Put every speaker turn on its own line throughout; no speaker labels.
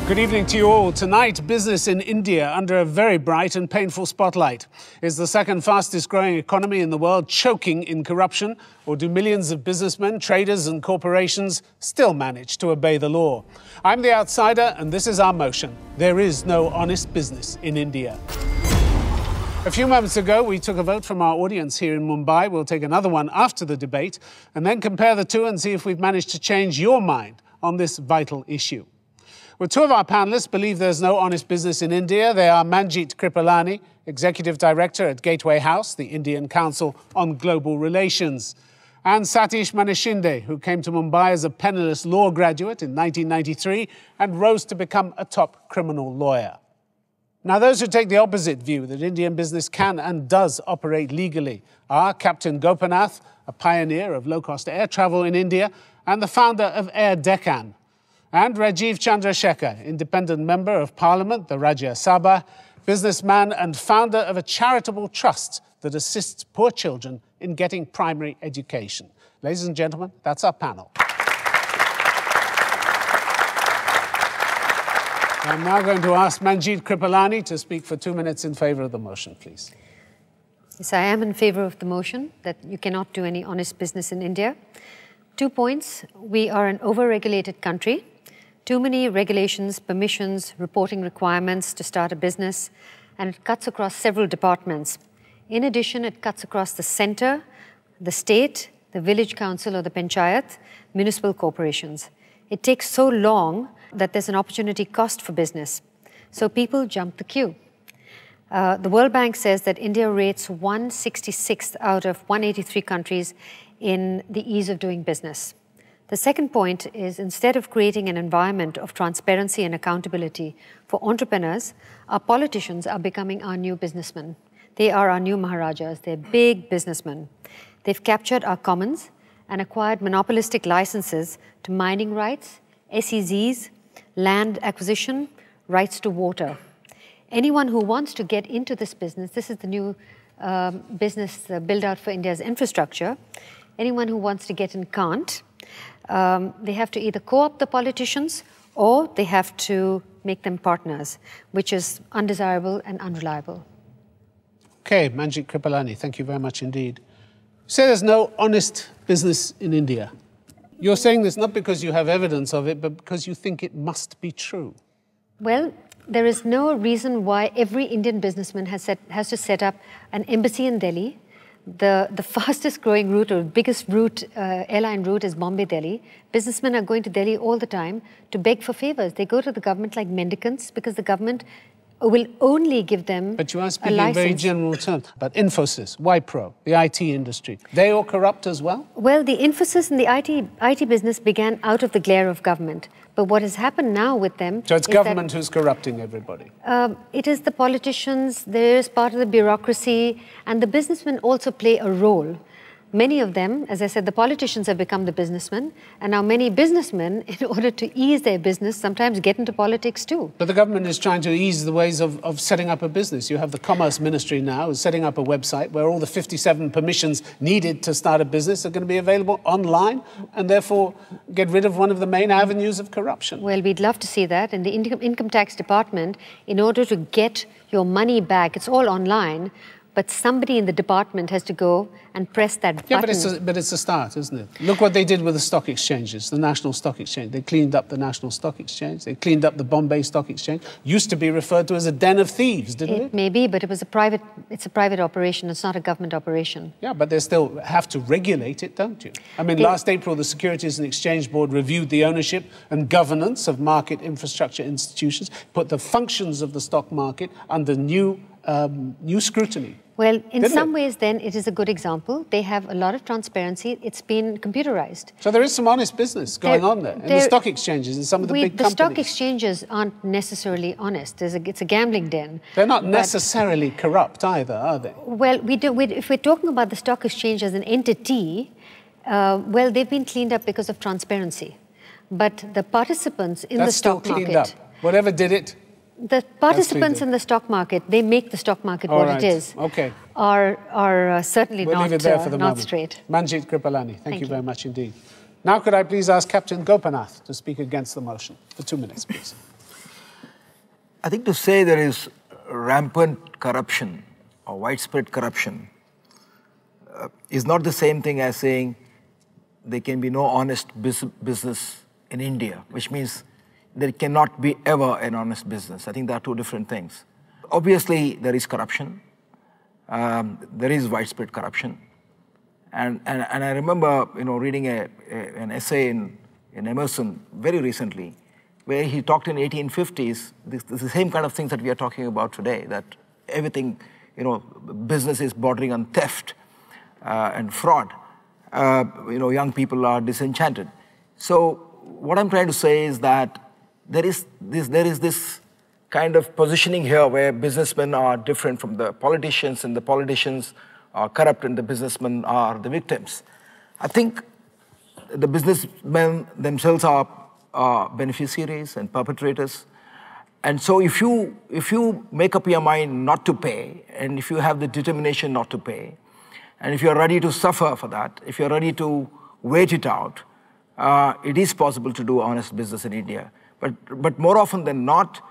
Good evening to you all. Tonight, business in India under a very bright and painful spotlight. Is the second fastest growing economy in the world choking in corruption? Or do millions of businessmen, traders and corporations still manage to obey the law? I'm the outsider and this is our motion. There is no honest business in India. A few moments ago, we took a vote from our audience here in Mumbai. We'll take another one after the debate and then compare the two and see if we've managed to change your mind on this vital issue. Well, two of our panellists believe there's no honest business in India. They are Manjeet Kripalani, Executive Director at Gateway House, the Indian Council on Global Relations, and Satish Manishinde, who came to Mumbai as a penniless law graduate in 1993 and rose to become a top criminal lawyer. Now, those who take the opposite view, that Indian business can and does operate legally, are Captain Gopinath, a pioneer of low-cost air travel in India, and the founder of Air Deccan, and Rajiv Chandrasekhar, independent member of Parliament, the Rajya Sabha, businessman and founder of a charitable trust that assists poor children in getting primary education. Ladies and gentlemen, that's our panel. I'm now going to ask Manjeet Kripalani to speak for 2 minutes in favour of the motion, please.
Yes, I am in favour of the motion that you cannot do any honest business in India. 2 points. We are an over-regulated country. Too many regulations, permissions, reporting requirements to start a business, and it cuts across several departments. In addition, it cuts across the centre, the state, the village council or the panchayat, municipal corporations. It takes so long that there's an opportunity cost for business. So people jump the queue. The World Bank says that India rates 166th out of 183 countries in the ease of doing business. The second point is, instead of creating an environment of transparency and accountability for entrepreneurs, our politicians are becoming our new businessmen. They are our new Maharajas. They're big businessmen. They've captured our commons and acquired monopolistic licenses to mining rights, SEZs, land acquisition, rights to water. Anyone who wants to get into this business, this is the new business build-out for India's infrastructure. Anyone who wants to get in can't. They have to either co-opt the politicians or they have to make them partners, which is undesirable and unreliable.
Okay, Manjeet Kripalani, thank you very much indeed. You say there's no honest business in India. You're saying this not because you have evidence of it, but because you think it must be true.
Well, there is no reason why every Indian businessman has to set up an embassy in Delhi. The fastest growing route or biggest route, airline route is Bombay-Delhi. Businessmen are going to Delhi all the time to beg for favors. They go to the government like mendicants because the government will only give them a license.
But you are speaking in very general terms. But Infosys, Wipro, the IT industry, they all corrupt as well?
Well, the Infosys and the IT business began out of the glare of government. But what has happened now with them...
So it's government who's corrupting everybody?
It is the politicians, there is part of the bureaucracy, and the businessmen also play a role. Many of them, as I said, the politicians have become the businessmen, and now many businessmen, in order to ease their business, sometimes get into politics too.
But the government is trying to ease the ways of setting up a business. You have the Commerce Ministry now is setting up a website where all the 57 permissions needed to start a business are going to be available online and therefore get rid of one of the main avenues of corruption.
Well, we'd love to see that. In the Income Tax Department, in order to get your money back, it's all online, but somebody in the department has to go and press that button.
Yeah, but it's a start, isn't it? Look what they did with the stock exchanges, the National Stock Exchange. They cleaned up the National Stock Exchange. They cleaned up the Bombay Stock Exchange. Used to be referred to as a den of thieves, didn't it?
It may be, but it's a private operation. It's not a government operation.
Yeah, but they still have to regulate it, don't you? I mean, last April, the Securities and Exchange Board reviewed the ownership and governance of market infrastructure institutions, put the functions of the stock market under new scrutiny.
Well, in some ways, then, it is a good example. They have a lot of transparency. It's been computerized.
So there is some honest business going on there in the stock exchanges and some of the big companies.
The stock exchanges aren't necessally honest. It's a gambling den.
They're not necessarily corrupt either, are they?
Well, if we're talking about the stock exchange as an entity, well, they've been cleaned up because of transparency. But the participants in the stock market...
That's still cleaned up. Whatever did it...
The participants in the stock market, they make the stock market what it is, are certainly not straight.
Manjeet Kripalani, thank you very much indeed. Now could I please ask Captain Gopinath to speak against the motion for 2 minutes, please.
I think to say there is rampant corruption or widespread corruption is not the same thing as saying there can be no honest business in India, which means there cannot be ever an honest business. I think there are two different things. Obviously, there is corruption. There is widespread corruption. And I remember, reading an essay in Emerson very recently, where he talked in 1850s, this is the same kind of things that we are talking about today, that everything, business is bordering on theft and fraud. Young people are disenchanted. So what I'm trying to say is that there is this kind of positioning here where businessmen are different from the politicians, and the politicians are corrupt and the businessmen are the victims. I think the businessmen themselves are beneficiaries and perpetrators. And so if you make up your mind not to pay, and if you have the determination not to pay, and if you're ready to suffer for that, if you're ready to wait it out, it is possible to do honest business in India. But more often than not,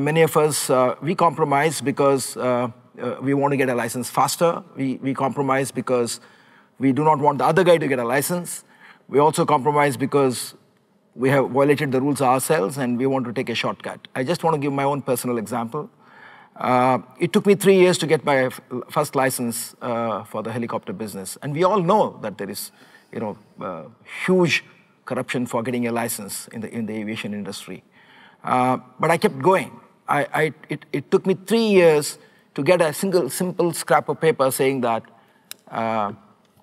many of us, we compromise because we want to get a license faster. We compromise because we do not want the other guy to get a license. We also compromise because we have violated the rules ourselves and we want to take a shortcut. I just want to give my own personal example. It took me 3 years to get my first license for the helicopter business. And we all know that there is, huge corruption for getting a license in the aviation industry. But I kept going. It took me 3 years to get a simple scrap of paper saying that,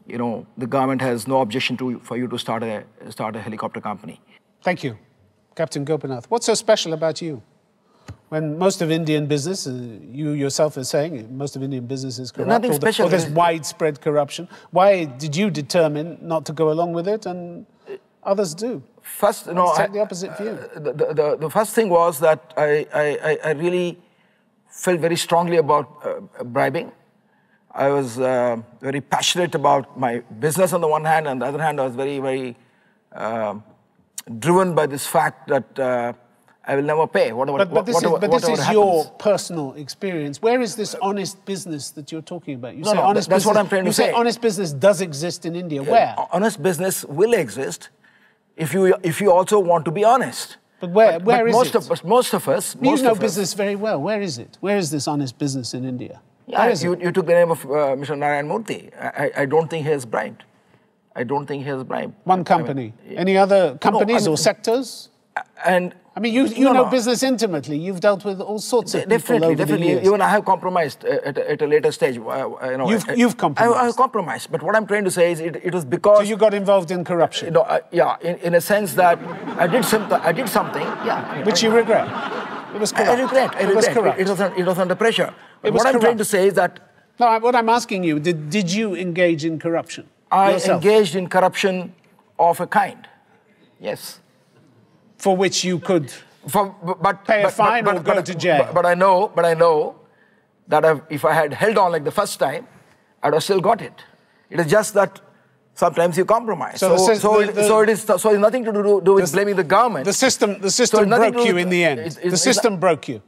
the government has no objection for you to start a helicopter company.
Thank you. Captain Gopinath, what's so special about you? When most of Indian business, you yourself are saying, most of Indian business is corrupt,
nothing special.
Or there's widespread corruption. Why did you determine not to go along with it and others do?
First,
take the opposite view.
The first thing was that I really felt very strongly about bribing. I was very passionate about my business on the one hand, and on the other hand, I was very, very driven by this fact that I will never pay.
But this is your personal experience. Where is this honest business that you're talking about? You say honest
that's
business,
what I'm trying to say.
You say honest business does exist in India. Where?
Honest business will exist if you also want to be honest.
But where is
it? Most of us.
You know business very well. Where is it? Where is this honest business in India?
Yeah, you took the name of Mr. Narayan Murthy. I don't think he has bribed. I don't think he has bribed.
One company. Any other companies or sectors? You know business intimately. You've dealt with all sorts of people over the years.
Even I have compromised at a later stage.
You've compromised.
I have compromised. But what I'm trying to say is it was because...
So you got involved in corruption?
In a sense that I did something. Yeah.
Which you regret? It was corrupt.
I regret.
It was corrupt.
It was under pressure. But what I'm trying to say is that...
No, what I'm asking you, did you engage in corruption?
I engaged in corruption of a kind. Yes.
For which you could pay a fine or go to jail.
But I know that if I had held on like the first time, I'd have still got it. It is just that sometimes you compromise. So it's nothing to do with blaming the government.
The system broke you in the end. The system broke you.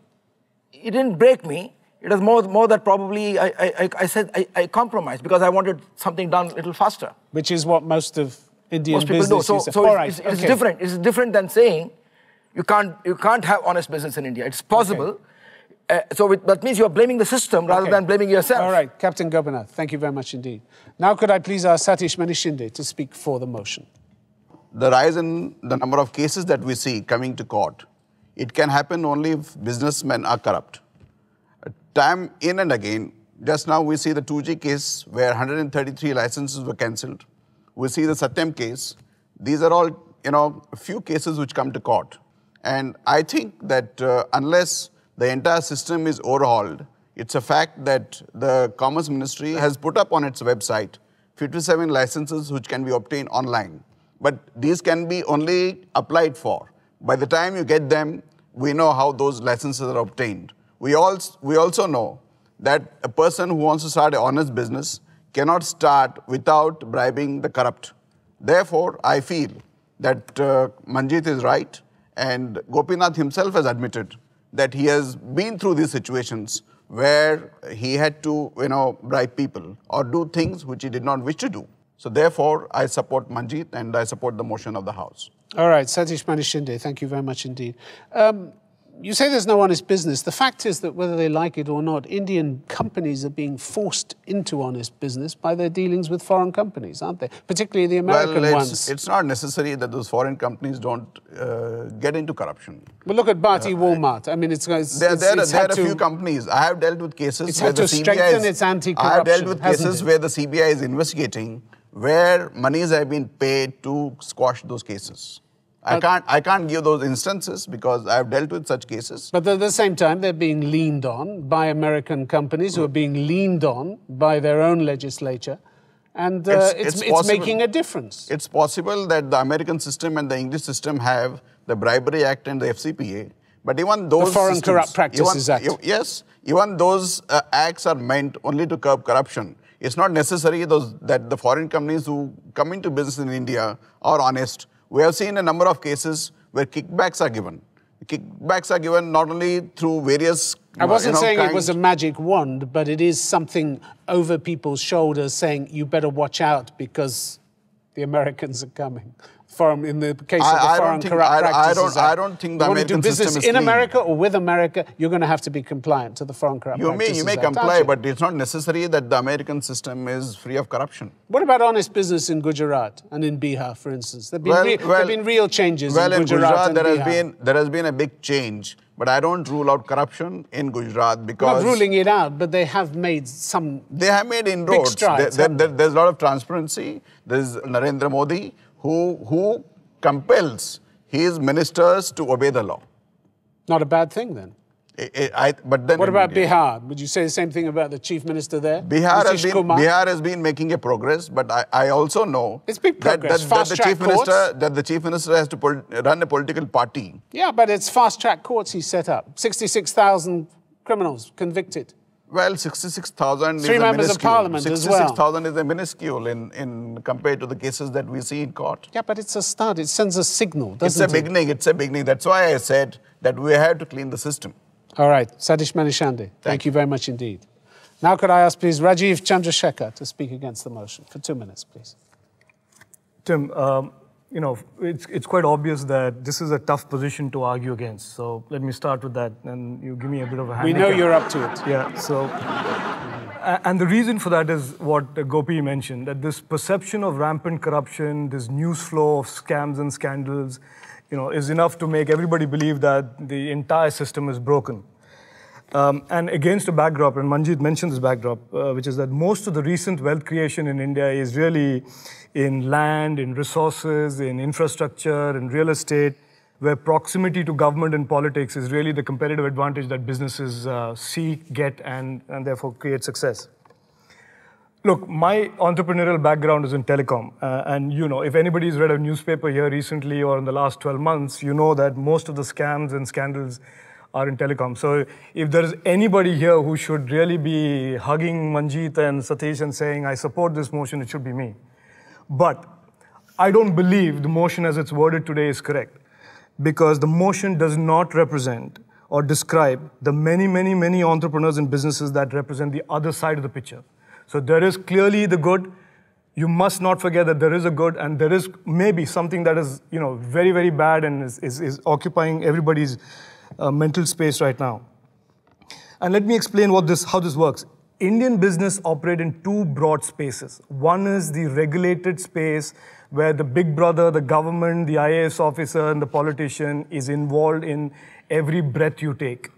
It didn't break me. It was more that probably I said I compromised because I wanted something done a little faster.
Which is what most of Indian business
do. So it's different. It's different than saying you can't have honest business in India. It's possible. Okay. That means you're blaming the system rather than blaming yourself.
All right, Captain Gopinath, thank you very much indeed. Now could I please ask Satish Manishinde to speak for the motion?
The rise in the number of cases that we see coming to court, it can happen only if businessmen are corrupt. Time in and again, just now we see the 2G case where 133 licenses were cancelled. We see the Satyam case. These are all, a few cases which come to court. And I think that unless the entire system is overhauled, it's a fact that the Commerce Ministry has put up on its website 57 licenses which can be obtained online. But these can be only applied for. By the time you get them, we know how those licenses are obtained. We also know that a person who wants to start an honest business cannot start without bribing the corrupt. Therefore, I feel that Manjit is right, and Gopinath himself has admitted that he has been through these situations where he had to, bribe people or do things which he did not wish to do. So therefore, I support Manjeet and I support the motion of the House.
All right, Satish Manishinde, thank you very much indeed. You say there's no honest business. The fact is that whether they like it or not, Indian companies are being forced into honest business by their dealings with foreign companies, aren't they? Particularly the American ones.
It's not necessary that those foreign companies don't get into corruption.
Well, look at Bharti Walmart. I mean,
there are a few companies. I have dealt with cases where the CBI
its anti-corruption.
I have dealt with cases where the CBI is investigating, where monies have been paid to squash those cases. I can't give those instances because I've dealt with such cases.
But at the same time, they're being leaned on by American companies who are being leaned on by their own legislature. And it's making a difference.
It's possible that the American system and the English system have the Bribery Act and the FCPA. But even those
the Foreign Corrupt Practices Act.
Yes, even those acts are meant only to curb corruption. It's not necessary that the foreign companies who come into business in India are honest. We have seen a number of cases where kickbacks are given. Kickbacks are given not only through various...
I wasn't saying it was a magic wand, but it is something over people's shoulders saying, you better watch out because the Americans are coming. In the case of the Foreign Corrupt Practices Act.
I don't think the American system is
You want to do business in America or with America, you're going to have to be compliant to the Foreign Corrupt Practices Act.
You may comply, but it's not necessary that the American system is free of corruption.
What about honest business in Gujarat and in Bihar, for instance? There have been real changes in Gujarat and Bihar.
There has been a big change, but I don't rule out corruption in Gujarat because...
Not ruling it out, but they have made some...
They have made inroads.
Big strides,
there's a lot of transparency. There's Narendra Modi, who compels his ministers to obey the law.
Not a bad thing, then.
But then
what about Bihar? Would you say the same thing about the chief minister there?
Bihar has been making a progress, but I also know
it's big progress.
that the chief minister has to run a political party.
Yeah, but it's fast-track courts he set up. 66,000 criminals convicted.
Well, 66,000
3 members of parliament as well.
66,000 is a minuscule in compared to the cases that we see in court.
Yeah, but it's a start. It sends a signal, doesn't it?
It's a beginning. That's why I said that we have to clean the system.
All right. Satish Manishande, thank you very much indeed. Now could I ask, please, Rajiv Chandrasekhar to speak against the motion for 2 minutes, please.
Tim, it's quite obvious that this is a tough position to argue against. So let me start with that, and you give me a bit of a handicap.
We know you're up to it.
Yeah. So, and the reason for that is what Gopi mentioned: that this perception of rampant corruption, this news flow of scams and scandals, is enough to make everybody believe that the entire system is broken. And against a backdrop, and Manjeet mentioned this backdrop, which is that most of the recent wealth creation in India is really in land, in resources, in infrastructure, in real estate, where proximity to government and politics is really the competitive advantage that businesses seek, get, and therefore create success. Look, my entrepreneurial background is in telecom. And if anybody's read a newspaper here recently or in the last 12 months, you know that most of the scams and scandals are in telecom. So if there is anybody here who should really be hugging Manjeet and Satish and saying, I support this motion, it should be me. But I don't believe the motion as it's worded today is correct, because the motion does not represent or describe the many, many, many entrepreneurs and businesses that represent the other side of the picture. So there is clearly the good. You must not forget that there is a good, and there is maybe something that is very, very bad and is occupying everybody's mental space right now. And let me explain how this works. Indian business operate in 2 broad spaces. One is the regulated space where the big brother, the government, the IAS officer, and the politician is involved in every breath you take.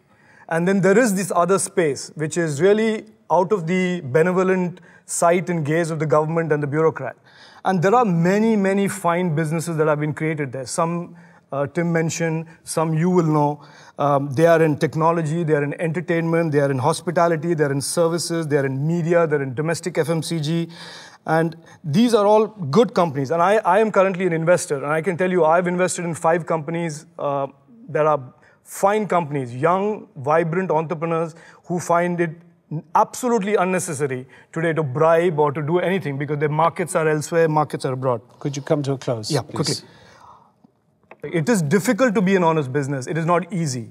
And then there is this other space, which is really out of the benevolent sight and gaze of the government and the bureaucrat. And there are many, many fine businesses that have been created there. Some Tim mentioned, some you will know. They are in technology, they are in entertainment, they are in hospitality, they are in services, they are in media, they are in domestic FMCG. And these are all good companies. And I am currently an investor. And I can tell you, I've invested in 5 companies that are fine companies, young, vibrant entrepreneurs who find it absolutely unnecessary today to bribe or to do anything because their markets are elsewhere, markets are abroad.
Could you come to a close?
Yeah, please. Quickly. It is difficult to be an honest business. It is not easy.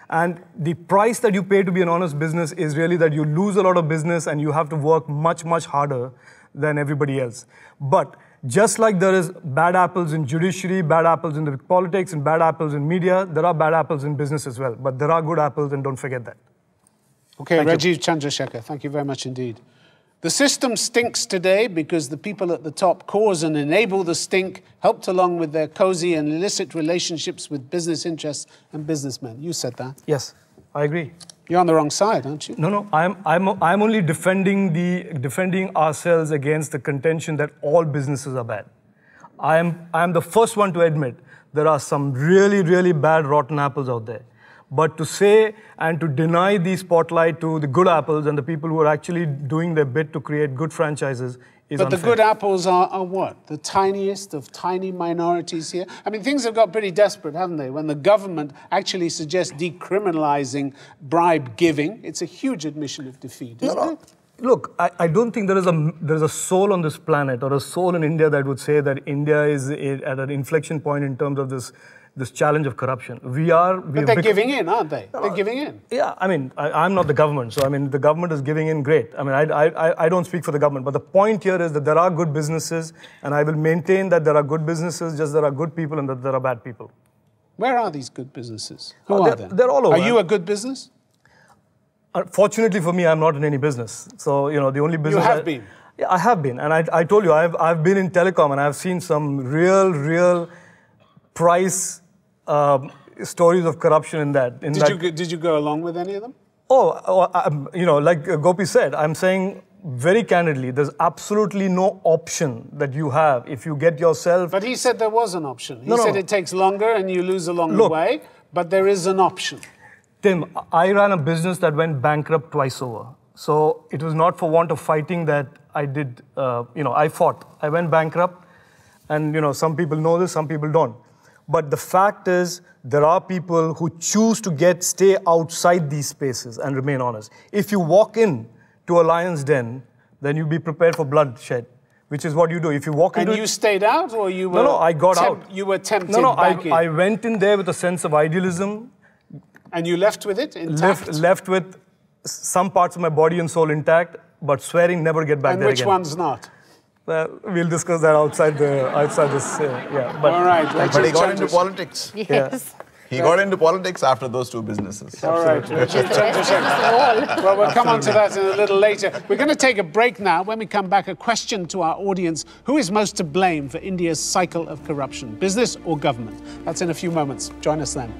And the price that you pay to be an honest business is really that you lose a lot of business and you have to work much, much harder than everybody else. But just like there is bad apples in judiciary, bad apples in the politics, and bad apples in media, there are bad apples in business as well. But there are good apples, and don't forget that.
Okay, Rajiv Chandrasekhar, thank you very much indeed. The system stinks today because the people at the top cause and enable the stink, helped along with their cozy and illicit relationships with business interests and businessmen. You said that.
Yes, I agree.
You're on the wrong side, aren't you?
No, I'm only defending ourselves against the contention that all businesses are bad. I am the first one to admit there are some really, really bad rotten apples out there. But to say and to deny the spotlight to the good apples and the people who are actually doing their bit to create good franchises is unfair.
But the good apples are what? The tiniest of tiny minorities here? I mean, things have got pretty desperate, haven't they? When the government actually suggests decriminalizing bribe giving, it's a huge admission of defeat, isn't it?
Look, I don't think there is a soul on this planet or a soul in India that would say that India is at an inflection point in terms of this challenge of corruption.
But they're giving in, aren't they? They're giving in.
Yeah, I mean, I'm not the government, so I mean, the government is giving in, great. I mean, I don't speak for the government, but the point here is that there are good businesses, and I will maintain that there are good businesses, just there are good people and that there are bad people.
Where are these good businesses? Who are they?
They're all over.
Are you a good business?
Fortunately for me, I'm not in any business. So, you know, the only business...
You have been?
Yeah, I have been. And I told you, I've been in telecom and I've seen some real price stories of corruption in that.
Did you go along with any of them?
You know, like Gopi said, I'm saying very candidly, there's absolutely no option that you have if you get yourself...
But he said there was an option. He said it takes longer and you lose along the way, but there is an option.
Tim, I ran a business that went bankrupt twice over. So it was not for want of fighting that I did, you know, I fought. I went bankrupt and, you know, some people know this, some people don't. But the fact is, there are people who choose to stay outside these spaces and remain honest. If you walk in to a lion's den, then you be prepared for bloodshed, which is what you do. If you walk into...
And you stayed out or you were...
No, I got out.
You were tempted back in?
I went in there with a sense of idealism.
And you left with it intact?
Left with some parts of my body and soul intact, but swearing never get back there again.
And which one's not?
Well, we'll discuss that outside this, yeah. But,
all right.
But he got into politics.
Yes.
Yeah.
He got into politics after those two businesses.
All right. Well, we'll come on to that in a little later. We're going to take a break now. When we come back, a question to our audience. Who is most to blame for India's cycle of corruption, business or government? That's in a few moments. Join us then.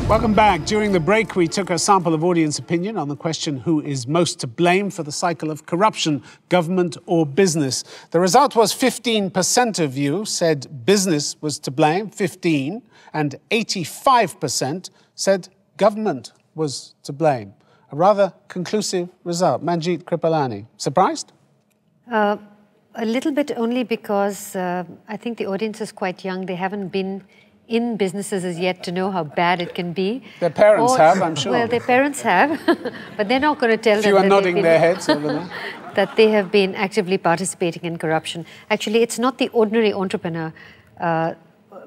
Welcome back. During the break, we took a sample of audience opinion on the question who is most to blame for the cycle of corruption, government or business. The result was 15% of you said business was to blame, 15%, and 85% said government was to blame. A rather conclusive result. Manjeet Kripalani, surprised?
A little bit only because I think the audience is quite young. They haven't been in businesses as yet to know how bad it can be.
Their parents have, I'm sure.
Well, their parents have, but they're not going to tell them
Few are nodding their heads over there.
that they have been actively participating in corruption. Actually, it's not the ordinary entrepreneur,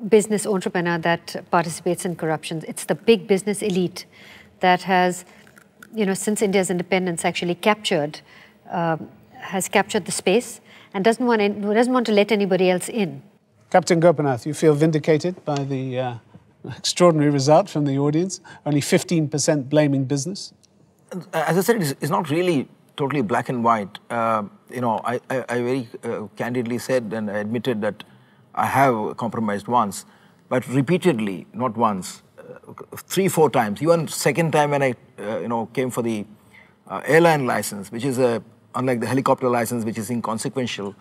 business entrepreneur that participates in corruption. It's the big business elite that has, you know, since India's independence actually has captured the space and doesn't want to let anybody else in.
Captain Gopinath, you feel vindicated by the extraordinary result from the audience? Only 15% blaming business?
As I said, it's not really totally black and white. You know, I very candidly said and I admitted that I have compromised once, but repeatedly, not once, 3-4 times. Even second time when I, you know, came for the airline license, which is unlike the helicopter license, which is inconsequential.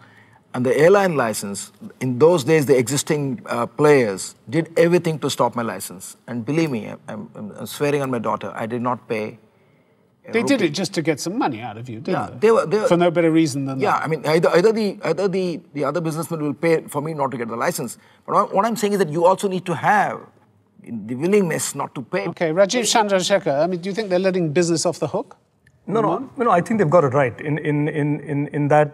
And the airline license, in those days, the existing players did everything to stop my license. And believe me, I'm swearing on my daughter, I did not pay.
They did it just to get some money out of you, didn't
they?
For no better reason than that.
Yeah, I mean, either the other businessman will pay for me not to get the license. But what I'm saying is that you also need to have the willingness not to pay.
Okay, Rajiv Chandrasekhar, I mean, do you think they're letting business off the hook?
No, I think they've got it right in that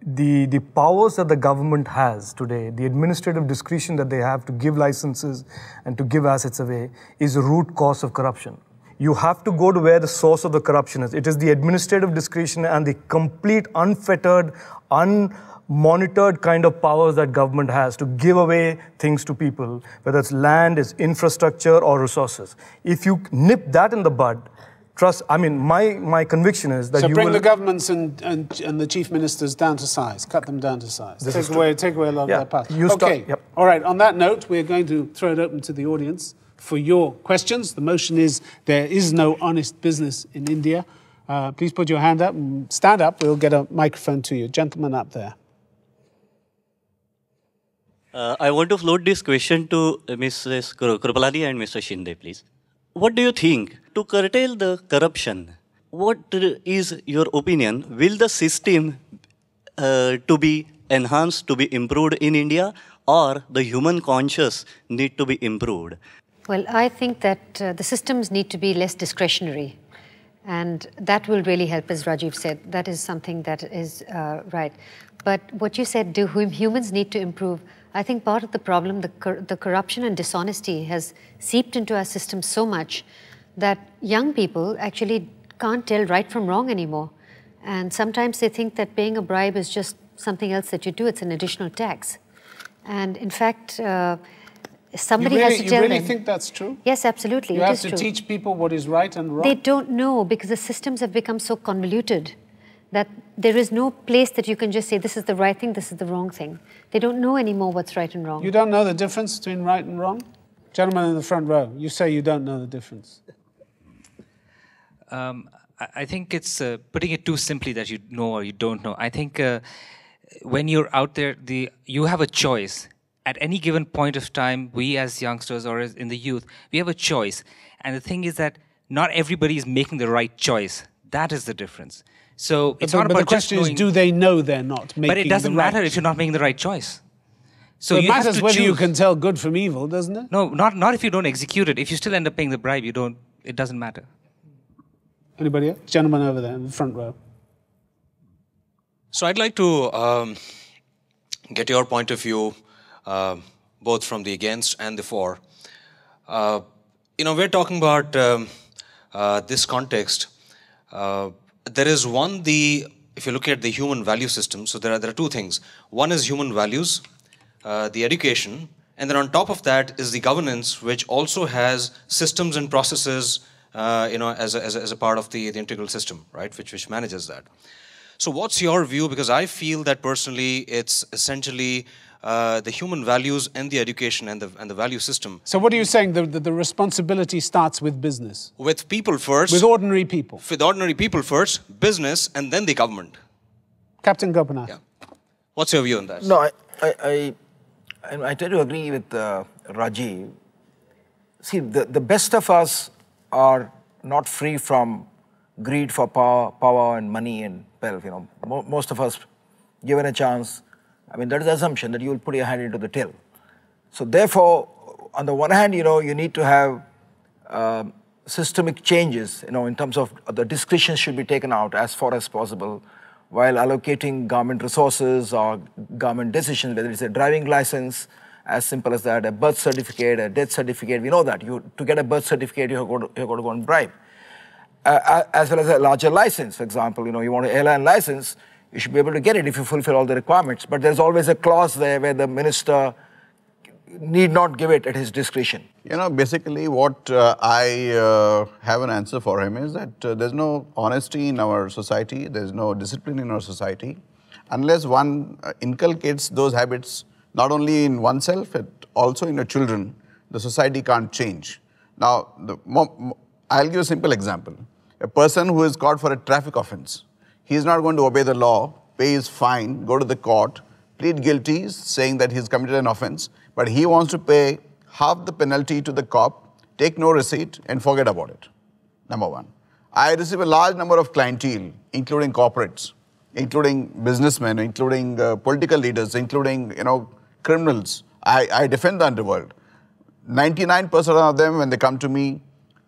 the powers that the government has today, the administrative discretion that they have to give licenses and to give assets away is the root cause of corruption. You have to go to where the source of the corruption is. It is the administrative discretion and the complete unfettered, unmonitored kind of powers that government has to give away things to people, whether it's land, it's infrastructure or resources. If you nip that in the bud, trust, I mean, my conviction is that
so
you
bring
will...
the governments and the chief ministers down to size, cut them down to size. Take away a lot of their power. Okay,
yep.
All right, on that note, we're going to throw it open to the audience for your questions. The motion is there is no honest business in India. Please put your hand up and stand up. We'll get a microphone to you. Gentleman up there.
I want to float this question to Mrs. Kripalani and Mr. Shinde, please. What do you think? To curtail the corruption, what is your opinion? Will the system to be enhanced, to be improved in India, or the human conscience need to be improved?
Well, I think that the systems need to be less discretionary. And that will really help, as Rajiv said. That is something that is right. But what you said, do humans need to improve? I think part of the problem, the corruption and dishonesty has seeped into our system so much that young people actually can't tell right from wrong anymore. And sometimes they think that paying a bribe is just something else that you do. It's an additional tax. And in fact, somebody has to tell them.
You really think that's true?
Yes, absolutely.
You have to teach people what is right and wrong?
They don't know because the systems have become so convoluted that there is no place that you can just say this is the right thing, this is the wrong thing. They don't know anymore what's right and wrong.
You don't know the difference between right and wrong? Gentleman in the front row, you say you don't know the difference.
I think it's putting it too simply that you know or you don't know. I think when you're out there, you have a choice. At any given point of time, we as youngsters or as in the youth, we have a choice. And the thing is that not everybody is making the right choice. That is the difference. So it's not about
the question is, do they know they're not making the right choice?
But it doesn't matter if you're not making the right choice.
So it matters whether you can tell good from evil, doesn't it?
No, not if you don't execute it. If you still end up paying the bribe, it doesn't matter.
Anybody else? Gentleman over there in the front row.
So I'd like to get your point of view, both from the against and the for. We're talking about this context. There is one, if you look at the human value system, so there are two things. One is human values, the education, and then on top of that is the governance, which also has systems and processes, as a part of the integral system, right, which manages that. So what's your view? Because I feel that personally, it's essentially the human values and the education and the value system.
So what are you saying? The responsibility starts with business?
With people first.
With ordinary people?
With ordinary people first, business, and then the government.
Captain Gopinath.
Yeah. What's your view on that?
No, I tend to agree with Rajiv. See, the best of us are not free from greed for power and money and wealth. Most of us, given a chance, I mean, that is the assumption that you will put your hand into the till. So therefore, on the one hand, you need to have systemic changes, in terms of the discretion should be taken out as far as possible while allocating government resources or government decisions, whether it's a driving license, as simple as that, a birth certificate, a death certificate. We know that to get a birth certificate, you've got to go and bribe. As well as a larger license, for example, you want an airline license, you should be able to get it if you fulfill all the requirements. But there's always a clause there where the minister need not give it at his discretion.
Basically what I have an answer for him is that there's no honesty in our society, there's no discipline in our society. Unless one inculcates those habits, not only in oneself, but also in your children, the society can't change. Now, I'll give a simple example. A person who is caught for a traffic offense, he is not going to obey the law, pay his fine, go to the court, plead guilty, saying that he's committed an offense, but he wants to pay half the penalty to the cop, take no receipt, and forget about it. Number one. I receive a large number of clientele, including corporates, including businessmen, including political leaders, including criminals. I defend the underworld. 99% of them, when they come to me,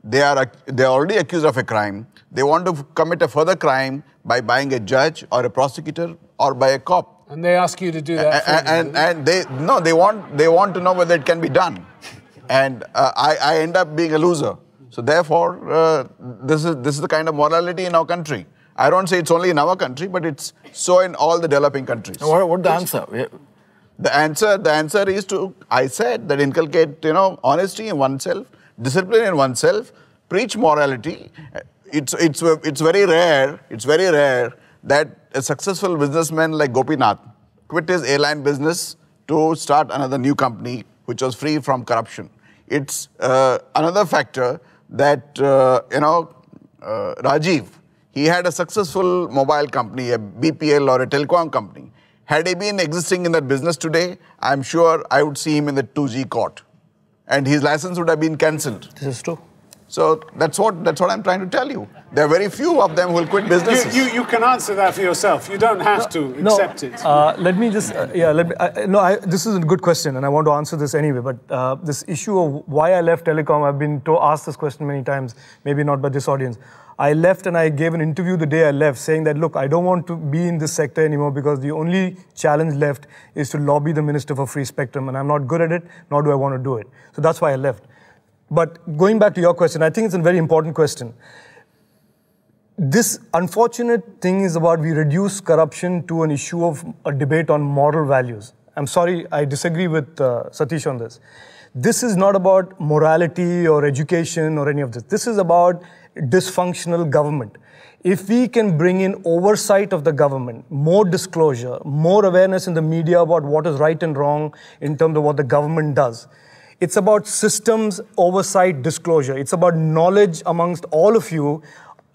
they are already accused of a crime. They want to commit a further crime by buying a judge or a prosecutor or by a cop.
And they ask you to do that for them.
And they want to know whether it can be done. And I end up being a loser. So therefore, this is the kind of morality in our country. I don't say it's only in our country, but it's so in all the developing countries.
What's the answer?
The answer is to, I said, that inculcate, honesty in oneself, discipline in oneself, preach morality. It's very rare that a successful businessman like Gopinath quit his airline business to start another new company which was free from corruption. It's another factor that, Rajiv, he had a successful mobile company, a BPL or a telecom company. Had he been existing in that business today, I'm sure I would see him in the 2G court. And his license would have been cancelled.
This is true.
So that's what I'm trying to tell you. There are very few of them who will quit businesses.
You can answer that for yourself. You don't have to accept it.
Let me just, this is a good question and I want to answer this anyway, but this issue of why I left telecom, I've been asked this question many times, maybe not by this audience. I left and I gave an interview the day I left saying that, look, I don't want to be in this sector anymore because the only challenge left is to lobby the Minister for Free Spectrum and I'm not good at it, nor do I want to do it. So that's why I left. But going back to your question, I think it's a very important question. This unfortunate thing is about we reduce corruption to an issue of a debate on moral values. I'm sorry, I disagree with Satish on this. This is not about morality or education or any of this. This is about dysfunctional government. If we can bring in oversight of the government, more disclosure, more awareness in the media about what is right and wrong in terms of what the government does. It's about systems, oversight, disclosure. It's about knowledge amongst all of you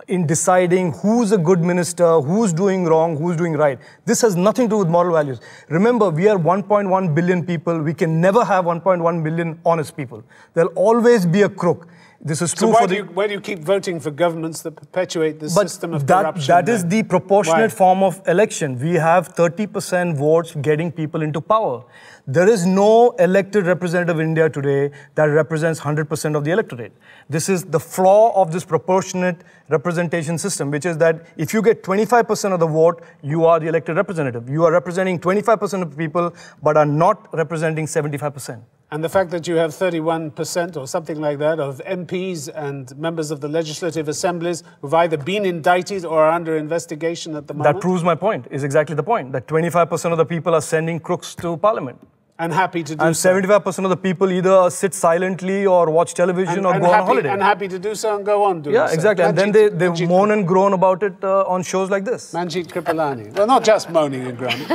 in deciding who's a good minister, who's doing wrong, who's doing right. This has nothing to do with moral values. Remember, we are 1.1 billion people. We can never have 1.1 billion honest people. There'll always be a crook. This is true
why do you keep voting for governments that perpetuate the system of corruption?
That is the proportionate form of election. We have 30% votes getting people into power. There is no elected representative in India today that represents 100% of the electorate. This is the flaw of this proportionate representation system, which is that if you get 25% of the vote, you are the elected representative. You are representing 25% of people, but are not representing 75%.
And the fact that you have 31% or something like that of MPs and members of the legislative assemblies who've either been indicted or are under investigation at the moment.
That proves my point, is exactly the point, that 25% of the people are sending crooks to parliament.
And happy to do so.
And 75% of the people either sit silently or watch television or go on holiday.
And happy to do so and go on doing so.
Yeah, exactly. And then they moan and groan about it on shows like this.
Manjeet Kripalani. Well, not just moaning and groaning.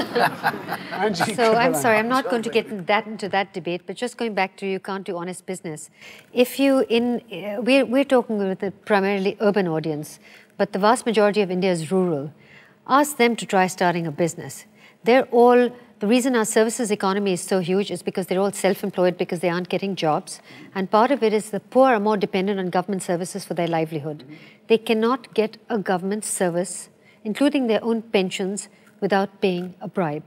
So I'm sorry, I'm not going to get into that debate, but just going back to you can't do honest business. If you, we're talking with a primarily urban audience, but the vast majority of India is rural. Ask them to try starting a business. The reason our services economy is so huge is because they're all self-employed because they aren't getting jobs. And part of it is the poor are more dependent on government services for their livelihood. They cannot get a government service, including their own pensions, without paying a bribe.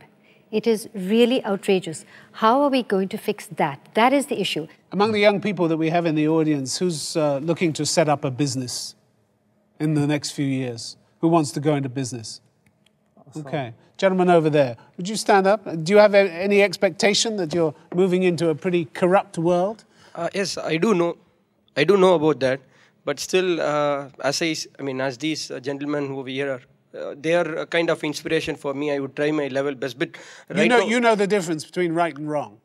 It is really outrageous. How are we going to fix that? That is the issue.
Among the young people that we have in the audience, who's looking to set up a business in the next few years? Who wants to go into business? Okay. Gentleman over there, would you stand up? Do you have any expectation that you're moving into a pretty corrupt world?
Yes, I do know. I do know about that. But still, as these gentlemen who are here, they are a kind of inspiration for me. I would try my level best. But
you know the difference between right and wrong.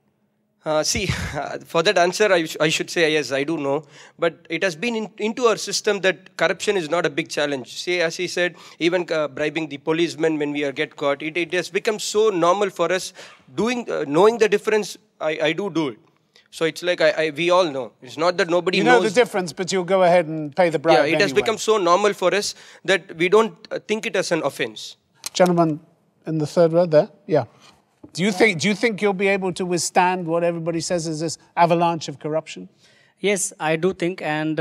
For that answer, I should say, yes, I do know. But it has been into our system that corruption is not a big challenge. See, as he said, even bribing the policemen when we get caught, it has become so normal for us. Knowing the difference, I do it. So it's like we all know. It's not that nobody knows.
You know the difference, but you'll go ahead and pay the bribe anyway.
It has become so normal for us that we don't think it as an offense.
Gentleman in the third row there. Yeah. Do you think you'll be able to withstand what everybody says is this avalanche of corruption?
Yes, I do think, and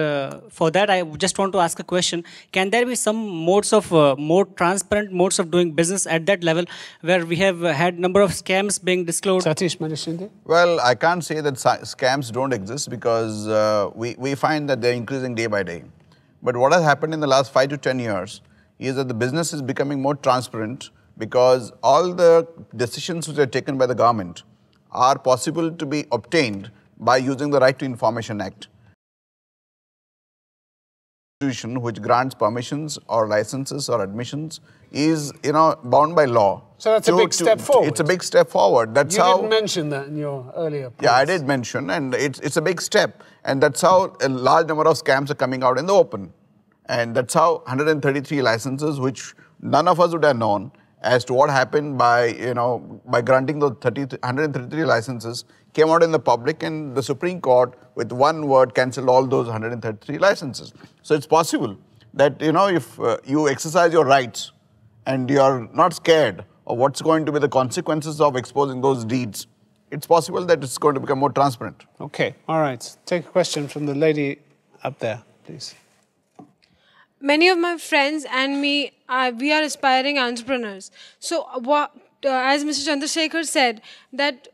for that I just want to ask a question. Can there be some modes of, more transparent modes of doing business at that level where we have had number of scams being disclosed?
Satish Manishinde?
Well, I can't say that scams don't exist because we find that they're increasing day by day. But what has happened in the last 5 to 10 years is that the business is becoming more transparent because all the decisions which are taken by the government are possible to be obtained by using the Right to Information Act. Institution which grants permissions or licenses or admissions is, bound by law.
So that's a big step forward.
It's a big step forward. That's how.
You didn't mention that in your earlier points.
Yeah, I did mention, and it's a big step. And that's how a large number of scams are coming out in the open. And that's how 133 licenses, which none of us would have known as to what happened by granting those 133 licenses, came out in the public, and the Supreme Court, with one word, cancelled all those 133 licenses. So it's possible that, if you exercise your rights and you're not scared of what's going to be the consequences of exposing those deeds, it's possible that it's going to become more transparent.
Okay, all right. Take a question from the lady up there, please.
Many of my friends and me, we are aspiring entrepreneurs. So, as Mr. Chandrasekhar said, that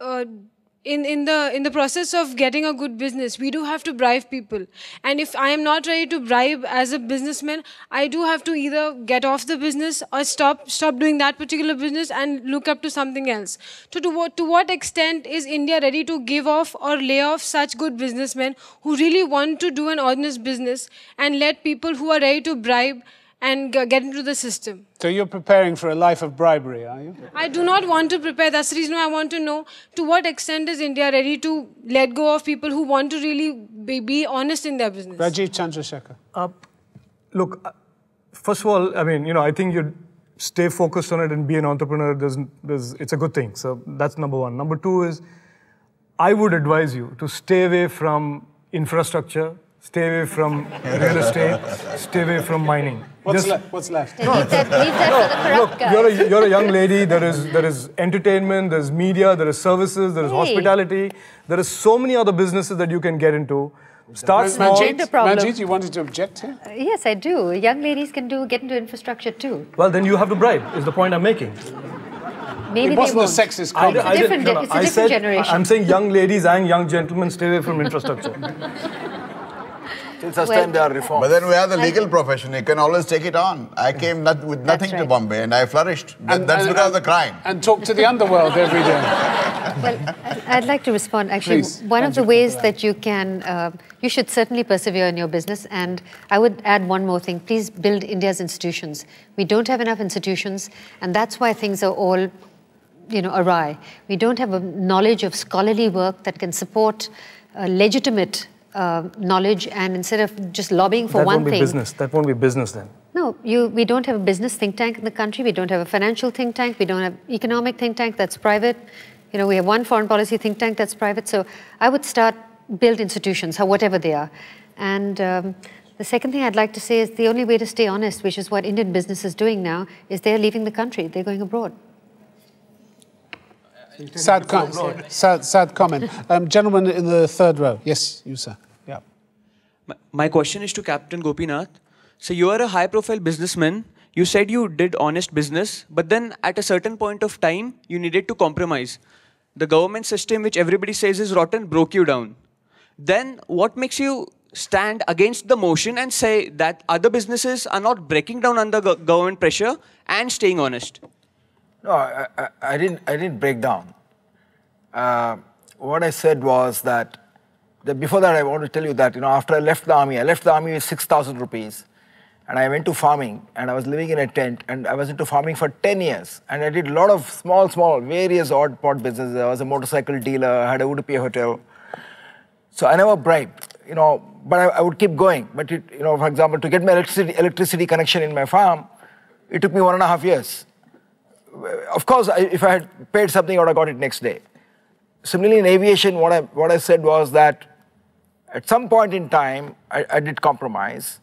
in the process of getting a good business, we do have to bribe people. And if I am not ready to bribe as a businessman, I do have to either get off the business or stop doing that particular business and look up to something else. So to what extent is India ready to give off or lay off such good businessmen who really want to do an honest business and let people who are ready to bribe and get into the system?
So you're preparing for a life of bribery, are you?
I do not want to prepare. That's the reason why I want to know to what extent is India ready to let go of people who want to really be honest in their business?
Rajiv Chandrasekhar.
Look, first of all, I think you stay focused on it and be an entrepreneur. It's a good thing. So that's number one. Number two is, I would advise you to stay away from infrastructure, stay away from real estate, stay away from mining.
What's left?
Leave that for the corrupt guys.
You're a young lady. There is entertainment, there's media, there is services, there is hospitality. There are so many other businesses that you can get into. Start small.
Manjeet, you wanted to object here?
Yes, I do. Young ladies can get into infrastructure too.
Well, then you have to bribe, is the point I'm making.
Maybe
it wasn't
they won't.
a sexist comment.
It's a different generation.
I'm saying young ladies and young gentlemen stay away from infrastructure.
Till such time they are reformed.
But then we have the legal profession. You can always take it on. I came with nothing to Bombay and I flourished. That's because of the crime.
And talk to the underworld every day.
Well, I'd like to respond. Actually,
Please,
one of the ways that you can, you should certainly persevere in your business. And I would add one more thing. Please build India's institutions. We don't have enough institutions, and that's why things are all, awry. We don't have a knowledge of scholarly work that can support legitimate knowledge, and instead of just lobbying for one thing.
That won't be business then.
No, we don't have a business think tank in the country. We don't have a financial think tank. We don't have economic think tank that's private. We have one foreign policy think tank that's private. So I would build institutions, whatever they are. And the second thing I'd like to say is the only way to stay honest, which is what Indian business is doing now, is they're leaving the country. They're going abroad.
Sad comment. Gentleman in the third row. Yes, you, sir. Yeah.
My question is to Captain Gopinath. So you are a high-profile businessman. You said you did honest business, but then at a certain point of time, you needed to compromise. The government system, which everybody says is rotten, broke you down. Then what makes you stand against the motion and say that other businesses are not breaking down under government pressure and staying honest?
No, I didn't break down. What I said was that before that I want to tell you that after I left the army with 6,000 rupees, and I went to farming, and I was living in a tent, and I was into farming for 10 years, and I did a lot of small, various odd businesses. I was a motorcycle dealer, I had a Udupi hotel. So I never bribed, but I would keep going. But for example, to get my electricity connection in my farm, it took me 1.5 years. Of course, if I had paid something, I would have got it next day. Similarly, in aviation, what I said was that at some point in time, I did compromise,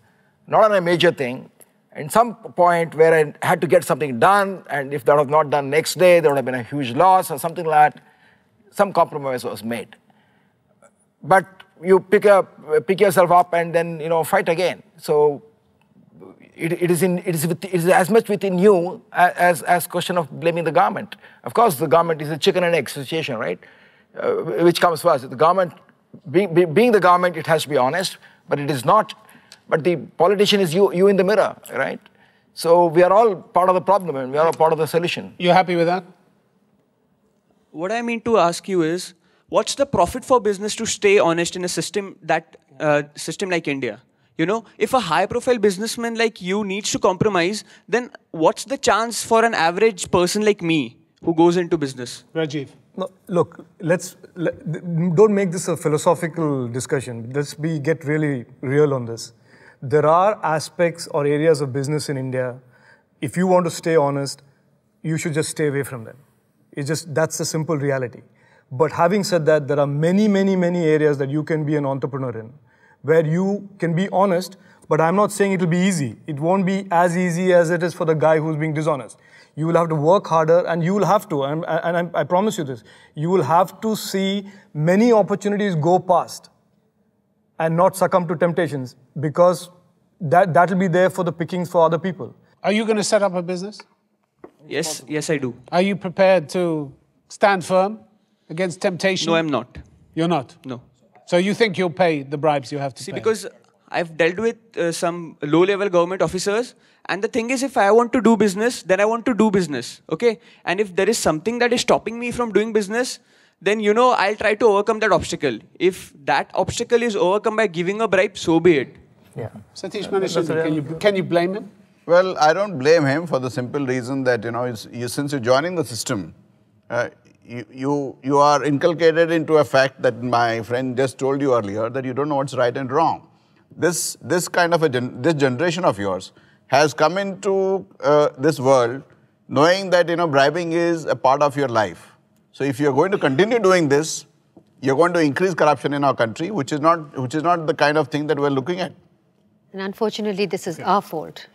not on a major thing, And some point where I had to get something done, and if that was not done next day, there would have been a huge loss or something like that. Some compromise was made. But you pick yourself up and then fight again. So it is as much within you as question of blaming the government. Of course, the government is a chicken and egg situation, right? Which comes first? The government, being the government, it has to be honest, but it is not. But the politician is you in the mirror, right? So we are all part of the problem and we are all part of the solution.
You happy with that?
What I mean to ask you is, what's the profit for business to stay honest in a system like India? If a high-profile businessman like you needs to compromise, then what's the chance for an average person like me who goes into business?
Rajiv.
No, look, don't make this a philosophical discussion. Let's get really real on this. There are aspects or areas of business in India, if you want to stay honest, you should just stay away from them. That's a simple reality. But having said that, there are many, many, many areas that you can be an entrepreneur in, where you can be honest, but I'm not saying it will be easy. It won't be as easy as it is for the guy who's being dishonest. You will have to work harder, and you will have to, and I promise you this, you will have to see many opportunities go past and not succumb to temptations, because that will be there for the pickings for other people.
Are you going to set up a business?
Yes, I do.
Are you prepared to stand firm against temptation?
No, I'm not.
You're not?
No.
So you think you'll pay the bribes you have to pay?
See, because I've dealt with some low-level government officers, and the thing is, if I want to do business, then I want to do business, okay? And if there is something that is stopping me from doing business, then, I'll try to overcome that obstacle. If that obstacle is overcome by giving a bribe, so be it.
Yeah. Satish Manishindi, can you blame him?
Well, I don't blame him for the simple reason that, since you're joining the system, you are inculcated into a fact that my friend just told you earlier, that you don't know what's right and wrong. This kind of this generation of yours has come into this world knowing that, bribing is a part of your life. So if you're going to continue doing this, you're going to increase corruption in our country, which is not the kind of thing that we're looking at.
And unfortunately, this is our fault,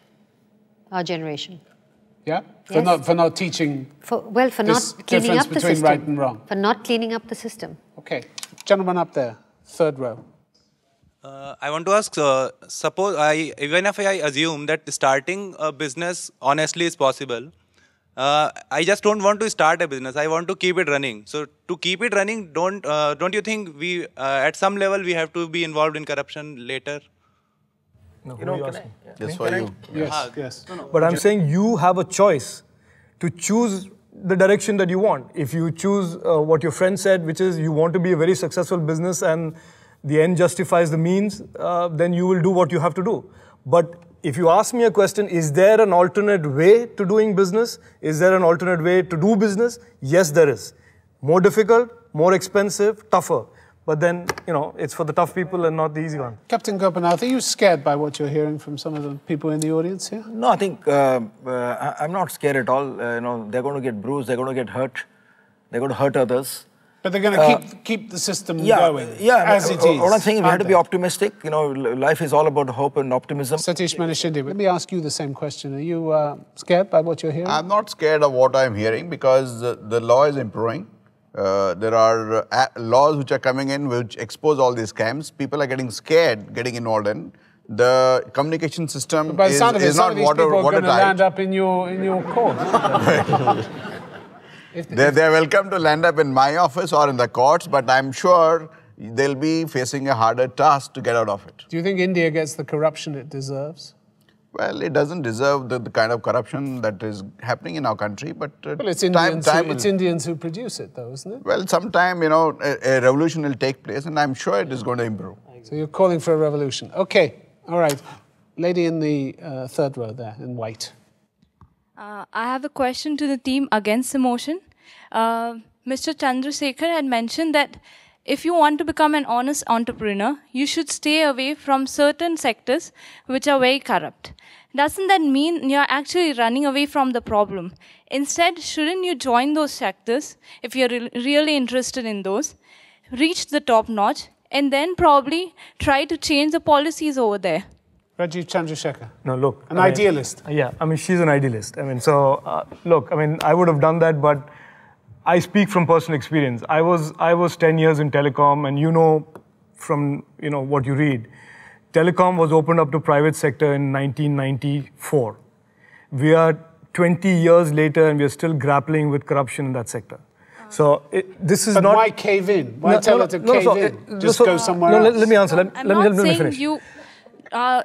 our generation.
Yeah?
Yes.
For not teaching
for not cleaning up the system.
right and wrong.
For not cleaning up the system.
Okay. Gentleman up there, third row.
I want to ask, suppose even if I assume that starting a business honestly is possible, I just don't want to start a business. I want to keep it running. So to keep it running, don't you think we at some level we have to be involved in corruption later?
No,
Just for you.
Yes, yes.
But I'm saying you have a choice to choose the direction that you want. If you choose what your friend said, which is you want to be a very successful business and the end justifies the means, then you will do what you have to do. But if you ask me a question, is there an alternate way to doing business? Is there an alternate way to do business? Yes, there is. More difficult, more expensive, tougher. But then, it's for the tough people and not the easy one.
Captain Gopinath, are you scared by what you're hearing from some of the people in the audience here?
No, I think I'm not scared at all. They're going to get bruised, they're going to get hurt, they're going to hurt others.
But they're going to keep the system going as it is.
What I'm saying is we have to be optimistic. Life is all about hope and optimism.
Satish Manishindi, let me ask you the same question. Are you scared by what you're hearing?
I'm not scared of what I'm hearing because the law is improving. There are laws which are coming in which expose all these scams. People are getting scared, getting involved in. The communication system is not watertight.
Some of these people are going to land up in your court.
They're welcome to land up in my office or in the courts, but I'm sure they'll be facing a harder task to get out of it.
Do you think India gets the corruption it deserves?
Well, it doesn't deserve the kind of corruption that is happening in our country, but
well, it's Indians who produce it, though, isn't it?
Well, sometime, a revolution will take place, and I'm sure it is going to improve.
So you're calling for a revolution. Okay, all right. Lady in the third row there, in white.
I have a question to the team against the motion. Mr. Chandrasekhar had mentioned that if you want to become an honest entrepreneur, you should stay away from certain sectors which are very corrupt. Doesn't that mean you're actually running away from the problem? Instead, shouldn't you join those sectors if you're really interested in those, reach the top notch, and then probably try to change the policies over there?
Rajiv Chandrasekhar.
No, look.
An idealist.
Yeah, I mean, she's an idealist. I mean, so, look, I mean, I would have done that, but I speak from personal experience. I was 10 years in telecom, and you know from, what you read, telecom was opened up to private sector in 1994. We are 20 years later, and we are still grappling with corruption in that sector. So this is
but
not...
why cave in? Why tell her to cave in? Just go somewhere else.
Let me answer.
I'm not saying
finish.
you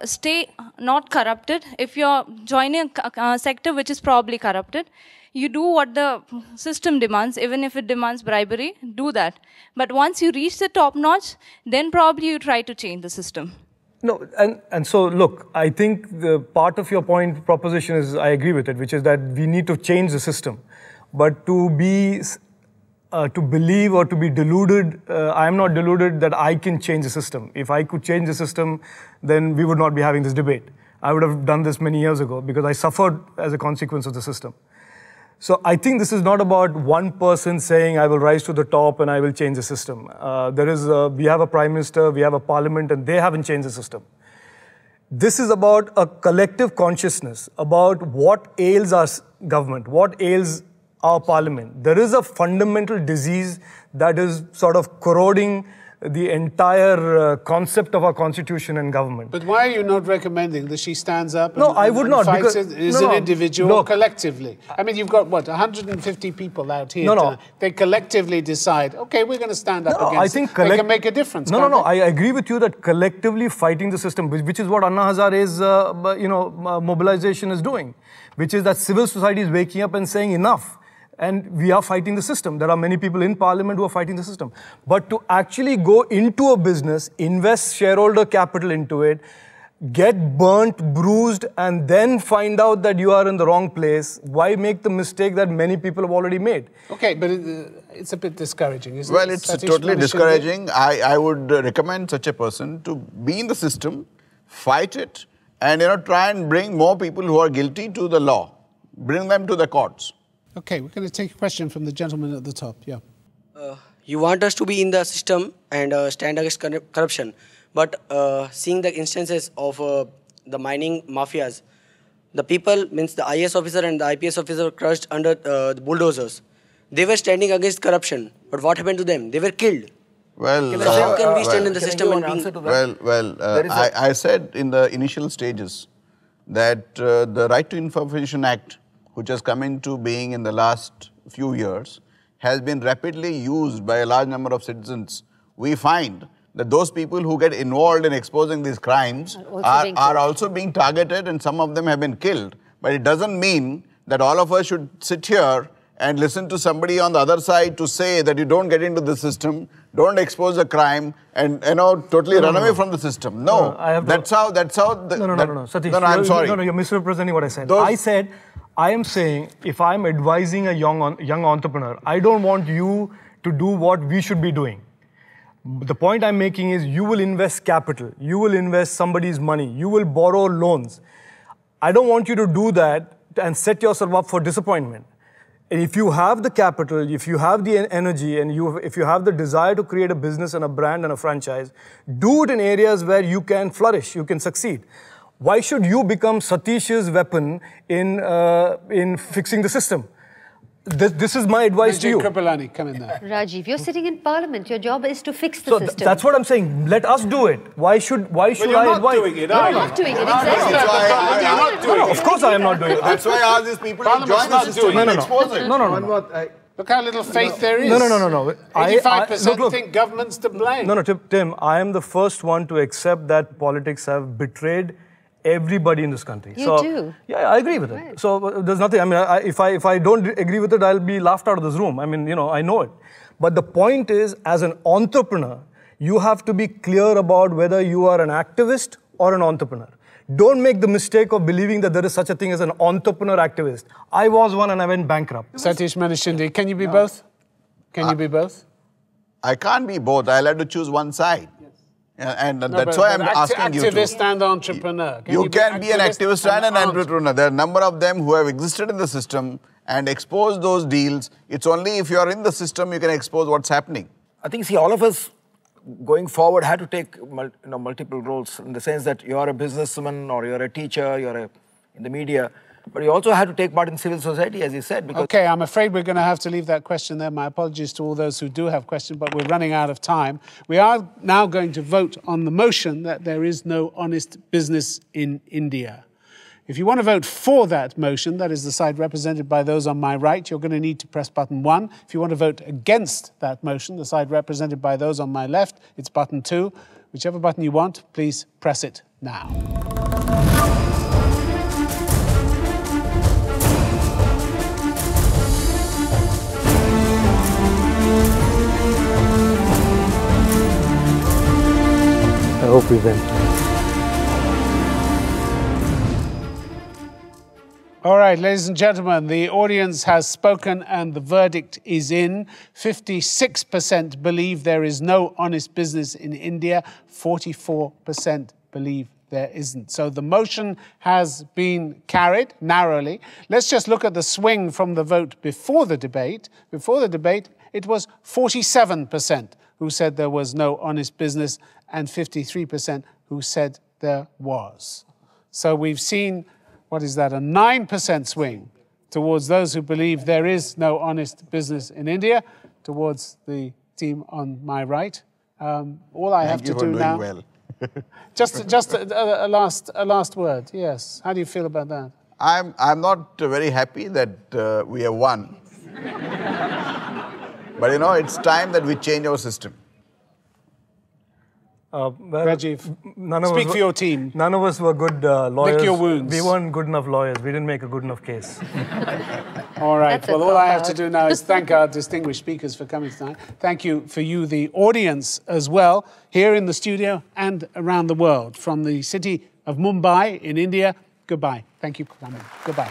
stay not corrupted. If you're joining a sector which is probably corrupted, you do what the system demands, even if it demands bribery, do that. But once you reach the top notch, then probably you try to change the system.
No, and so, look, I think the part of your proposition is, I agree with it, which is that we need to change the system. But to believe or to be deluded, I am not deluded that I can change the system. If I could change the system, then we would not be having this debate. I would have done this many years ago because I suffered as a consequence of the system. So I think this is not about one person saying, I will rise to the top and I will change the system. We have a prime minister, we have a parliament, and they haven't changed the system. This is about a collective consciousness about what ails our government, what ails our parliament. There is a fundamental disease that is sort of corroding the entire concept of our constitution and government.
But why are you not recommending that she stands up
and I would not,
fights
because,
it as an individual or collectively? I mean, you've got, what, 150 people out here. They collectively decide, okay, we're going to stand up against it. They can make a difference.
I agree with you that collectively fighting the system, which is what Anna Hazare's mobilization is doing, which is that civil society is waking up and saying enough. And we are fighting the system. There are many people in parliament who are fighting the system. But to actually go into a business, invest shareholder capital into it, get burnt, bruised, and then find out that you are in the wrong place, why make the mistake that many people have already made?
Okay, but it's a bit discouraging, isn't it?
Well, it's totally discouraging. I would recommend such a person to be in the system, fight it, and try and bring more people who are guilty to the law. Bring them to the courts.
Okay, we're going to take a question from the gentleman at the top. Yeah.
You want us to be in the system and stand against corruption, but seeing the instances of the mining mafias, the people, means the IAS officer and the IPS officer were crushed under the bulldozers. They were standing against corruption, but what happened to them? They were killed.
Well,
how can we stand in the system and be...
I said in the initial stages that the Right to Information Act, which has come into being in the last few years, has been rapidly used by a large number of citizens. We find that those people who get involved in exposing these crimes are also being targeted, and some of them have been killed. But it doesn't mean that all of us should sit here and listen to somebody on the other side to say that you don't get into the system, don't expose a crime, and totally run away from the system. No, that's how.
Satish,
I'm sorry.
You're misrepresenting what I said. I am saying, if I'm advising a young entrepreneur, I don't want you to do what we should be doing. The point I'm making is you will invest capital, you will invest somebody's money, you will borrow loans. I don't want you to do that and set yourself up for disappointment. And if you have the capital, if you have the energy, and if you have the desire to create a business and a brand and a franchise, do it in areas where you can flourish, you can succeed. Why should you become Satish's weapon in fixing the system? This is my advice to you.
Kripalani, come in there.
Rajiv, you're sitting in parliament. Your job is to fix the system.
That's what I'm saying. Let us do it. Why should I advise?
You're not doing it, are you?
You're not doing it, exactly.
You're not doing it.
Of course I am not doing it.
That's why I ask these people to join the system and expose it.
No.
Look how little faith there is.
No.
85% think government's to blame.
No, Tim, I am the first one to accept that politics have betrayed everybody in this country.
You do?
Yeah, I agree with it. So there's nothing, I mean, if I don't agree with it, I'll be laughed out of this room. I mean, I know it. But the point is, as an entrepreneur, you have to be clear about whether you are an activist or an entrepreneur. Don't make the mistake of believing that there is such a thing as an entrepreneur activist. I was one and I went bankrupt.
Satish Manishindi, can you be both? Can you be both?
I can't be both. I'll have to choose one side. And that's why I'm asking you to.
Activist and entrepreneur.
You can be an activist and an entrepreneur. There are a number of them who have existed in the system and exposed those deals. It's only if you're in the system you can expose what's happening.
I think, see, all of us going forward had to take multiple roles, in the sense that you're a businessman or you're a teacher, in the media, but you also had to take part in civil society, as you said. Because
OK, I'm afraid we're going to have to leave that question there. My apologies to all those who do have questions, but we're running out of time. We are now going to vote on the motion that there is no honest business in India. If you want to vote for that motion, that is the side represented by those on my right, you're going to need to press button 1. If you want to vote against that motion, the side represented by those on my left, it's button 2. Whichever button you want, please press it now.
I hope we win.
All right, ladies and gentlemen, the audience has spoken and the verdict is in. 56% believe there is no honest business in India. 44% believe there isn't. So the motion has been carried narrowly. Let's just look at the swing from the vote before the debate. Before the debate, it was 47% who said there was no honest business and 53% who said there was. So we've seen, what is that, a 9% swing towards those who believe there is no honest business in India, towards the team on my right. All I have to do now...
Well.
just a last word, yes. How do you feel about that?
I'm not very happy that we have won. But, it's time that we change our system.
Rajiv, speak for your team.
None of us were good lawyers.
Lick your wounds.
We weren't good enough lawyers. We didn't make a good enough case.
All right. Well, all I have to do now is thank our distinguished speakers for coming tonight. Thank you for you, the audience, as well, here in the studio and around the world. From the city of Mumbai in India, goodbye. Thank you for coming. Goodbye.